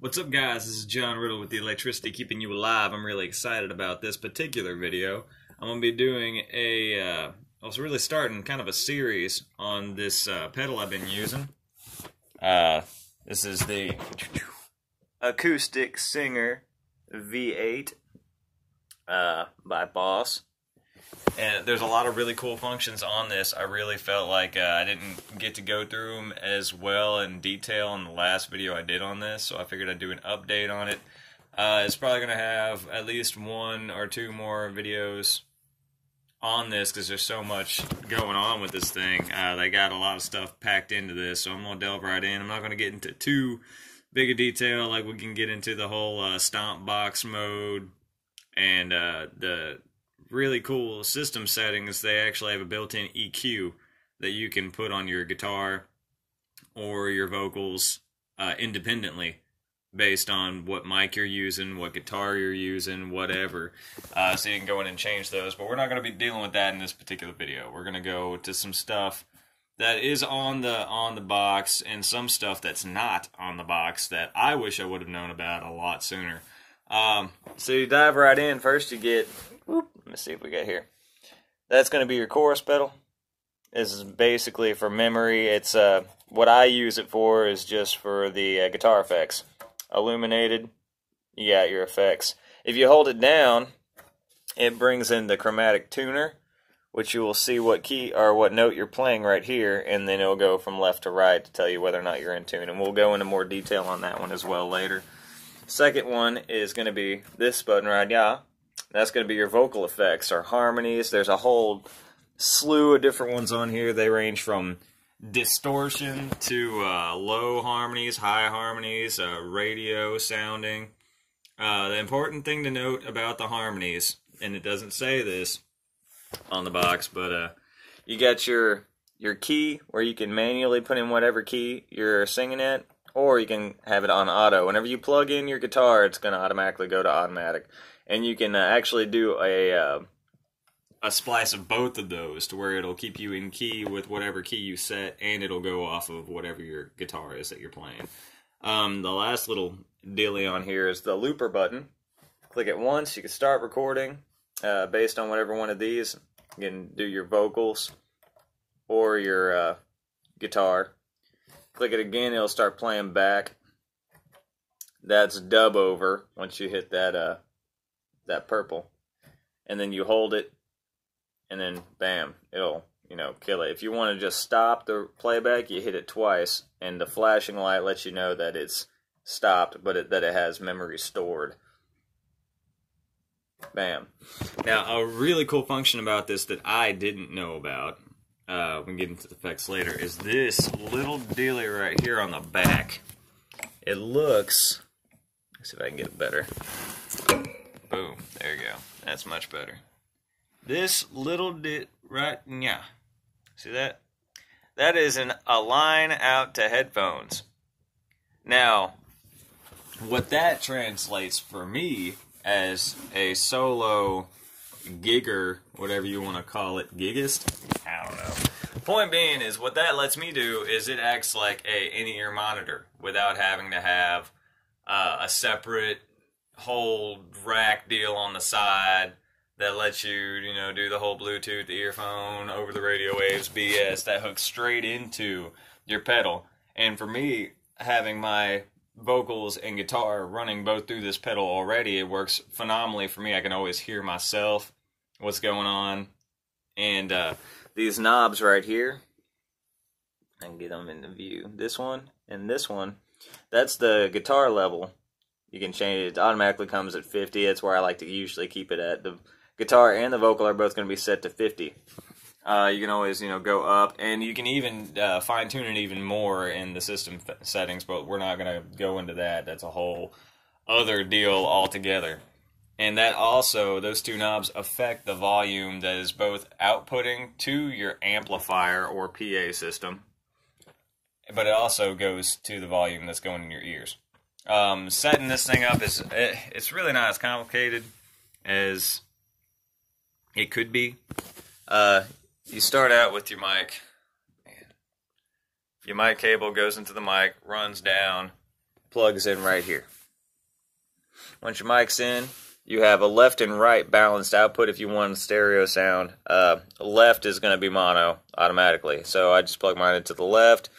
What's up, guys? This is John Riddle with the Electricity Keeping You Alive. I'm really excited about this particular video. I'm going to be doing I was really starting kind of a series on this pedal I've been using. This is the Acoustic Singer V8 by Boss. And there's a lot of really cool functions on this. I really felt like I didn't get to go through them as well in detail in the last video I did on this, so I figured I'd do an update on it. It's probably going to have at least one or two more videos on this because there's so much going on with this thing. They got a lot of stuff packed into this, so I'm going to delve right in. I'm not going to get into too big a detail, like we can get into the whole stomp box mode and the really cool system settings. They actually have a built-in EQ that you can put on your guitar or your vocals independently based on what mic you're using, what guitar you're using, whatever. So you can go in and change those, but we're not going to be dealing with that in this particular video. We're going to go to some stuff that is on the box and some stuff that's not on the box that I wish I would have known about a lot sooner. So you dive right in. First you get, let me see what we got here. That's going to be your chorus pedal. This is basically for memory. It's what I use it for is just for the guitar effects. Illuminated, you got your effects. If you hold it down, it brings in the chromatic tuner, which you will see what key or what note you're playing right here, and then it'll go from left to right to tell you whether or not you're in tune. And we'll go into more detail on that one as well later. Second one is going to be this button right here. That's going to be your vocal effects or harmonies. There's a whole slew of different ones on here. They range from distortion to low harmonies, high harmonies, radio sounding. The important thing to note about the harmonies, and it doesn't say this on the box, but you got your key where you can manually put in whatever key you're singing at, or you can have it on auto. Whenever you plug in your guitar, it's going to automatically go to automatic. And you can actually do a splice of both of those to where it'll keep you in key with whatever key you set, and it'll go off of whatever your guitar is that you're playing. The last little dealie on here is the looper button. Click it once, you can start recording based on whatever one of these. You can do your vocals or your guitar. Click it again, it'll start playing back. That's dub over once you hit that that purple. And then you hold it, and then bam, it'll, kill it. If you want to just stop the playback, you hit it twice, and the flashing light lets you know that it's stopped, but that it has memory stored. Bam. Now, a really cool function about this that I didn't know about, we can get into the effects later, is this little dealie right here on the back. It looks, let's see if I can get it better. Boom, there you go. That's much better. This little right, yeah. See that? That is a line out to headphones. Now, what that translates for me as a solo gigger, whatever you want to call it, giggist? I don't know. Point being is what that lets me do is it acts like a in-ear monitor without having to have a separate whole rack deal on the side that lets you, do the whole Bluetooth, the earphone, over the radio waves BS that hooks straight into your pedal. And for me, having my vocals and guitar running both through this pedal already, it works phenomenally for me. I can always hear myself, what's going on. And these knobs right here, I can get them in the view. This one and this one, that's the guitar level. You can change it. It automatically comes at 50. That's where I like to usually keep it at. The guitar and the vocal are both going to be set to 50. You can always, go up, and you can even fine-tune it even more in the system settings, but we're not going to go into that. That's a whole other deal altogether. And that also, those two knobs affect the volume that is both outputting to your amplifier or PA system, but it also goes to the volume that's going in your ears. Setting this thing up it's really not as complicated as it could be. You start out with your mic. Your mic cable goes into the mic, runs down, plugs in right here. Once your mic's in, you have a left and right balanced output if you want stereo sound. Left is going to be mono automatically. So I just plug mine into the left,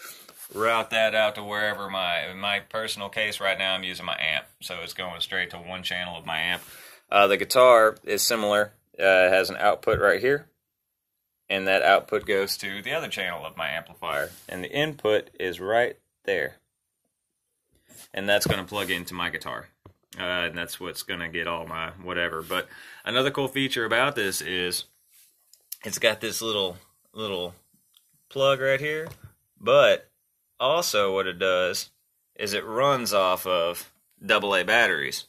route that out to wherever in my personal case right now I'm using my amp. So it's going straight to one channel of my amp. The guitar is similar. It has an output right here. And that output goes to the other channel of my amplifier. And the input is right there. And that's going to plug into my guitar. And that's what's going to get all my whatever. But another cool feature about this is it's got this little plug right here. But also what it does is it runs off of AA batteries.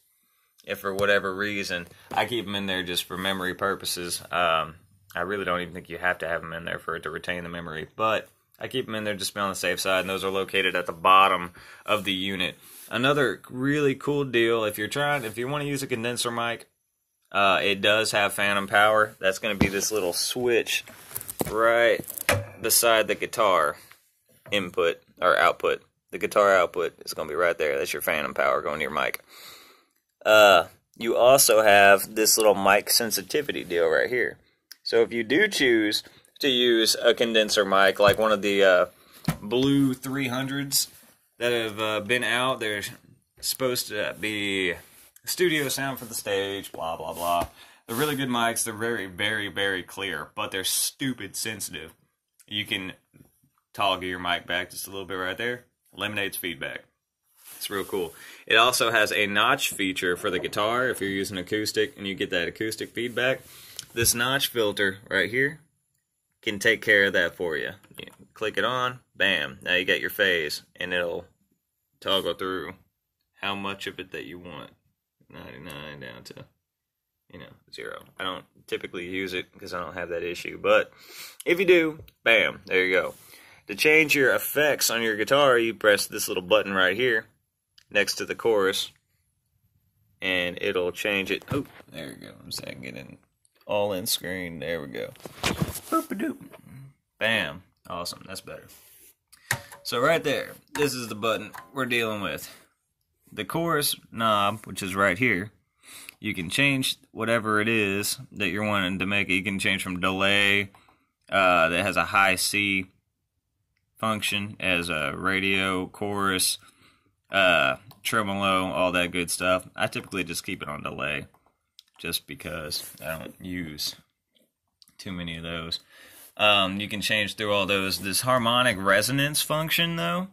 If for whatever reason, I keep them in there just for memory purposes. I really don't even think you have to have them in there for it to retain the memory. But I keep them in there just to be on the safe side. And those are located at the bottom of the unit. Another really cool deal, if you want to use a condenser mic, it does have phantom power. That's going to be this little switch right beside the guitar input or output. The guitar output is going to be right there. That's your phantom power going to your mic. You also have this little mic sensitivity deal right here. So if you do choose to use a condenser mic, like one of the Blue 300s that have been out, they're supposed to be studio sound for the stage, blah, blah, blah. They're really good mics. They're very, very, very clear, but they're stupid sensitive. You can toggle your mic back just a little bit right there. Eliminates feedback. It's real cool. It also has a notch feature for the guitar if you're using acoustic and you get that acoustic feedback. This notch filter right here can take care of that for you. You click it on, bam, now you got your phase, and it'll toggle through how much of it that you want. 99 down to, 0. I don't typically use it because I don't have that issue, but if you do, bam, there you go. To change your effects on your guitar, you press this little button right here next to the chorus, and it'll change it. Oh, there we go. I'm just saying, get in all in screen. There we go. Boop-a-doop. Bam. Awesome. That's better. So right there, this is the button we're dealing with. The chorus knob, which is right here, you can change whatever it is that you're wanting to make it. You can change from delay that has a high C function as a radio, chorus, tremolo, all that good stuff. I typically just keep it on delay just because I don't use too many of those. You can change through all those. This harmonic resonance function, though,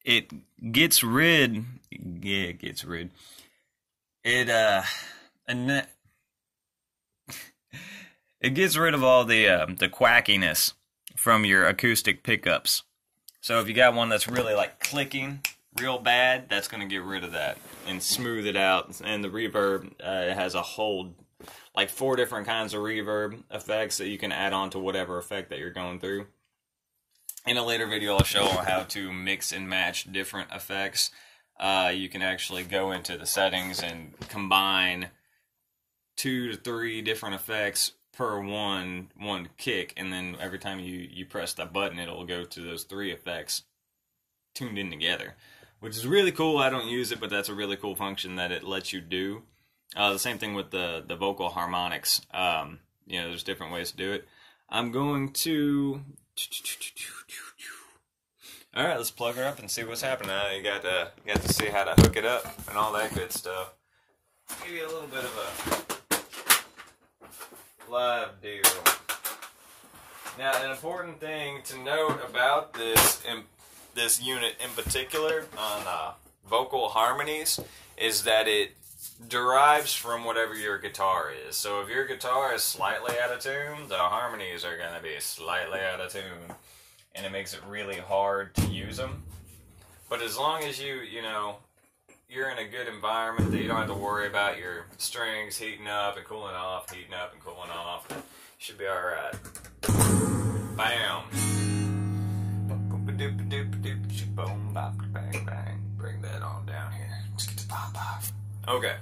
it gets rid. Yeah, it gets rid. It gets rid of all the quackiness from your acoustic pickups. So if you got one that's really like clicking real bad, that's going to get rid of that and smooth it out. And the reverb, it has a whole, like 4 different kinds of reverb effects that you can add on to whatever effect that you're going through. In a later video, I'll show how to mix and match different effects. You can actually go into the settings and combine 2 to 3 different effects per one kick, and then every time you press that button, it'll go to those 3 effects tuned in together, which is really cool. I don't use it, but that's a really cool function that it lets you do. The same thing with the vocal harmonics. There's different ways to do it. I'm going to... Alright, let's plug her up and see what's happening. You got to see how to hook it up and all that good stuff. Give you a little bit of a live deal. Now, an important thing to note about this unit in particular on vocal harmonies is that it derives from whatever your guitar is. So if your guitar is slightly out of tune, the harmonies are going to be slightly out of tune, and it makes it really hard to use them. But as long as you're in a good environment that you don't have to worry about your strings heating up and cooling off, heating up and cooling off, you should be alright. Bam! Bring that on down here. Okay,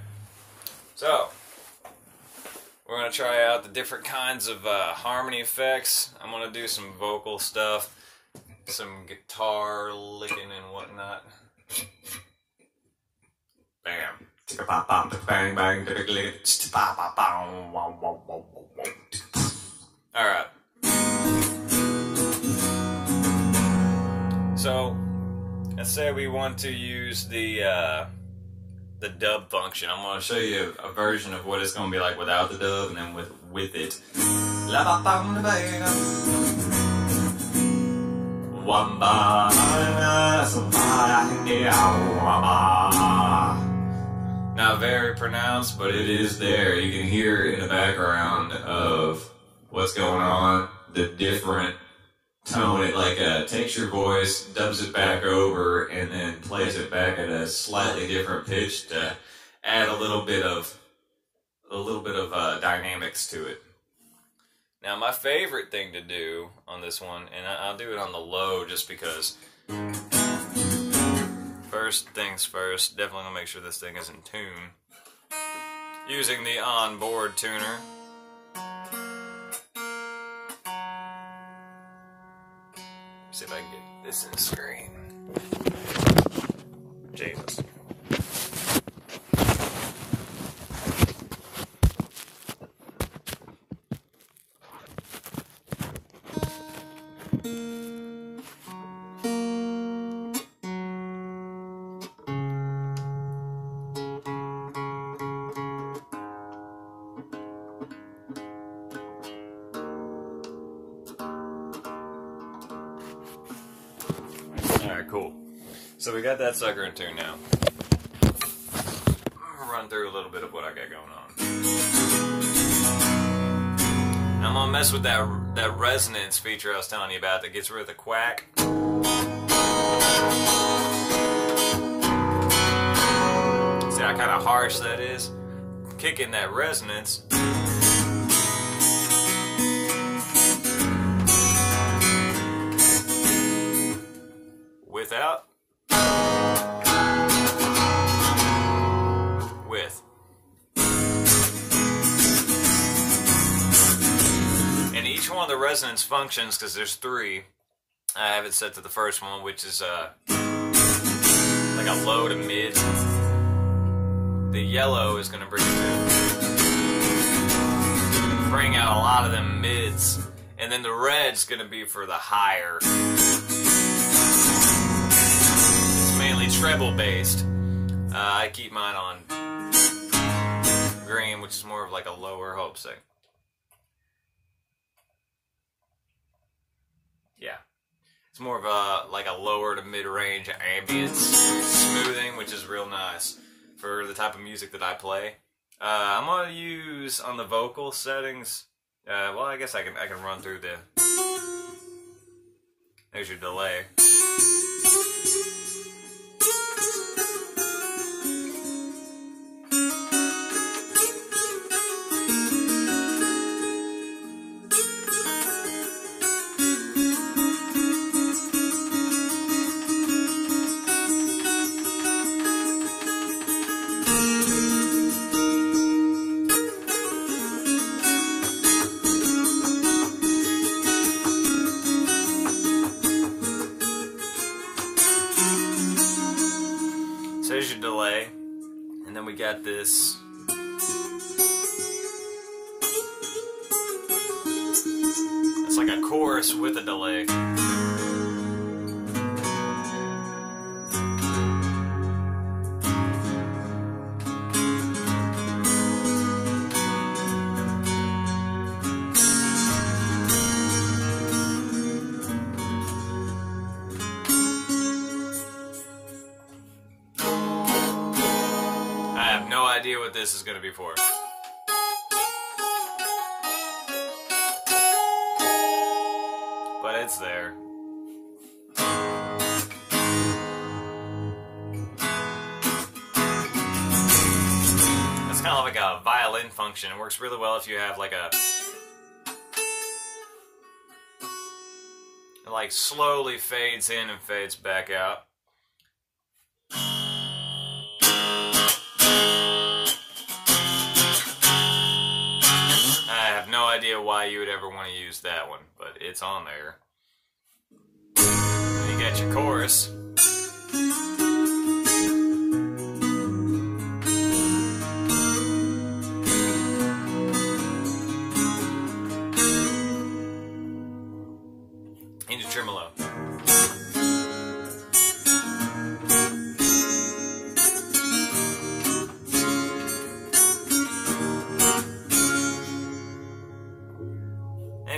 so we're going to try out the different kinds of harmony effects. I'm going to do some vocal stuff, some guitar licking and whatnot. Alright. So, let's say we want to use the dub function. I'm going to show you a version of what it's going to be like without the dub and then with it. Not very pronounced, but it is there. You can hear in the background of what's going on, the different tone. It like takes your voice, dubs it back over, and then plays it back at a slightly different pitch to add a little bit of dynamics to it. Now, my favorite thing to do on this one, and I'll do it on the low just because. First things first, definitely gonna make sure this thing is in tune. Using the onboard tuner. See if I can get this in the screen. Jesus. Alright, cool. So we got that sucker in tune now. I'm gonna run through a little bit of what I got going on. Now I'm gonna mess with that resonance feature I was telling you about that gets rid of the quack. See how kind of harsh that is? Kicking that resonance. Without. With. And each one of the resonance functions, because there's 3, I have it set to the first one, which is like a low to mid. The yellow is going to bring out a lot of them mids, and then the red's going to be for the higher. It's mainly treble based. I keep mine on green, which is more of like a lower hope sing. Yeah. It's more of a like a lower to mid-range ambience smoothing, which is real nice for the type of music that I play. I'm gonna use on the vocal settings. Well, I guess I can run through the. There's your delay. So there's your delay, and then we got this. It's like a chorus with a delay. I have no idea what this is going to be for. But it's there. It's kind of like a violin function. It works really well if you have like a... It like slowly fades in and fades back out. I have no idea why you would ever want to use that one, but it's on there. And you got your chorus.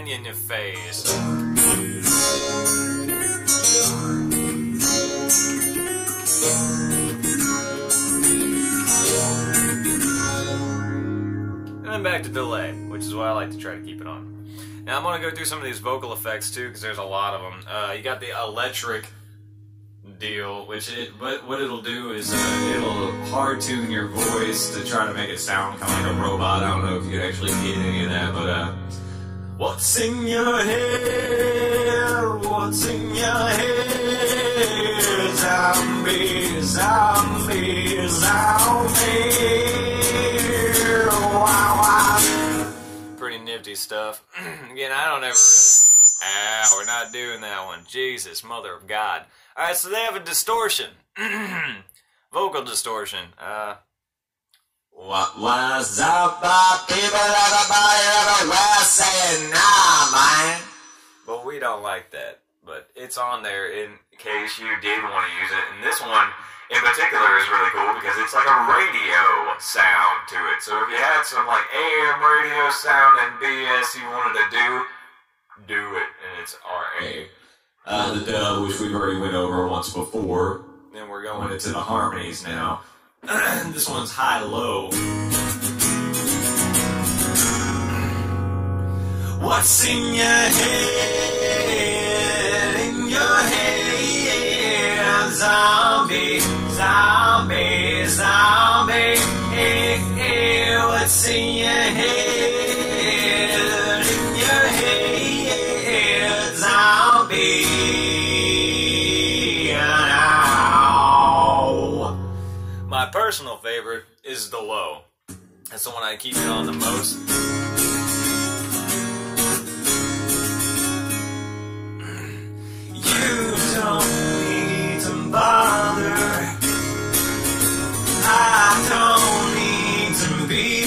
in your face. And then back to delay, which is why I like to try to keep it on. Now I'm going to go through some of these vocal effects too, because there's a lot of them. You got the electric deal, which what it'll do is it'll hard tune your voice to try to make it sound kind of like a robot. I don't know if you can actually get any of that, but what's in your head? What's in your head? Zombie, zombie, zombie. Wow, wow. Pretty nifty stuff. Again, I don't ever. We're not doing that one. Jesus, mother of God. Alright, so they have a distortion. Vocal distortion. What was up, people? Everybody saying nah, man. But we don't like that. But it's on there in case you did want to use it. And this one in particular is really cool because it's like a radio sound to it. So if you had some like AM radio sound and BS you wanted to do it. And it's RA. The dub, which we've already went over once before. Then we're going into the harmonies now. This one's high-low. What's in your head? In your head, zombie, zombie, zombie. Hey, hey, what's in your head? In your head, zombie. My personal favorite is the low. That's the one I keep it on the most. You don't need to bother. I don't need to be.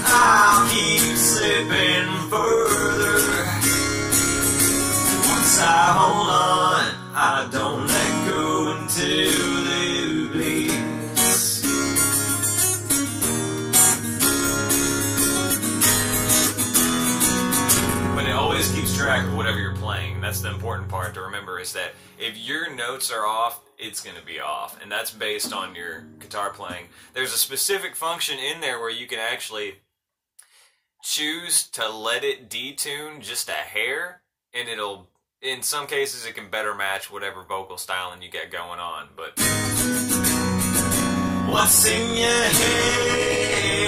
I'll keep slipping further. Once I hold on, I don't let go until it bleeds. But it always keeps track of whatever you're playing. That's the important part to remember, is that if your notes are off, it's going to be off. And that's based on your guitar playing. There's a specific function in there where you can actually choose to let it detune just a hair, and it'll, in some cases, it can better match whatever vocal styling you get going on. But what's in your head?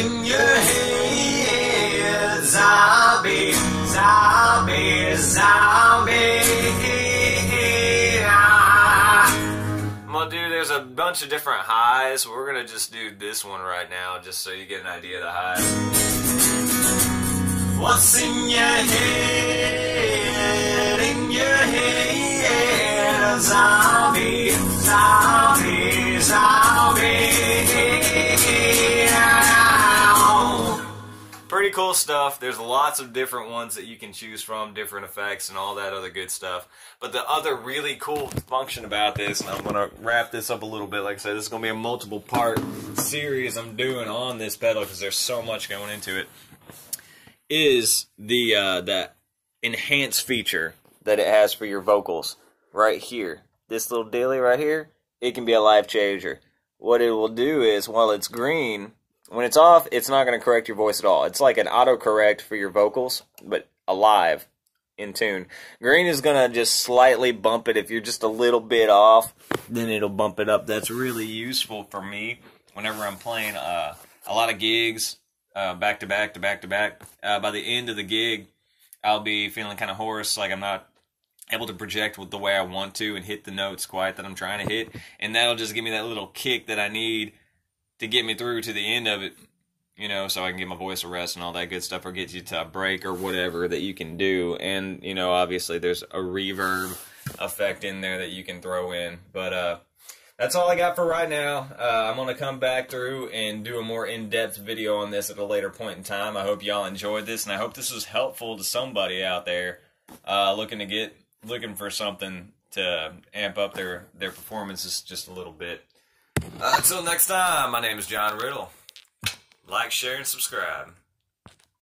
In your head, zombie, zombie, zombie. Well, dude, there's a bunch of different highs. We're gonna just do this one right now, just so you get an idea of the highs. What's in your head? In your head, zombie, zombie, zombie. Pretty cool stuff. There's lots of different ones that you can choose from, different effects and all that other good stuff. But the other really cool function about this, and I'm going to wrap this up a little bit, like I said, this is going to be a multiple part series I'm doing on this pedal because there's so much going into it, is the enhance feature that it has for your vocals right here. This little dilly right here, it can be a life changer. What it will do is, while it's green, when it's off, it's not going to correct your voice at all. It's like an autocorrect for your vocals, but alive, in tune. Green is going to just slightly bump it. If you're just a little bit off, then it'll bump it up. That's really useful for me whenever I'm playing a lot of gigs, back to back to back to back. By the end of the gig, I'll be feeling kind of hoarse, like I'm not able to project with the way I want to and hit the notes quite that I'm trying to hit. And that'll just give me that little kick that I need to get me through to the end of it, you know, so I can get my voice a rest and all that good stuff, or get you to a break or whatever that you can do. And, you know, obviously there's a reverb effect in there that you can throw in. But that's all I got for right now. I'm going to come back through and do a more in-depth video on this at a later point in time. I hope y'all enjoyed this, and I hope this was helpful to somebody out there looking for something to amp up their performances just a little bit. Until next time, my name is John Riddle. Like, share, and subscribe.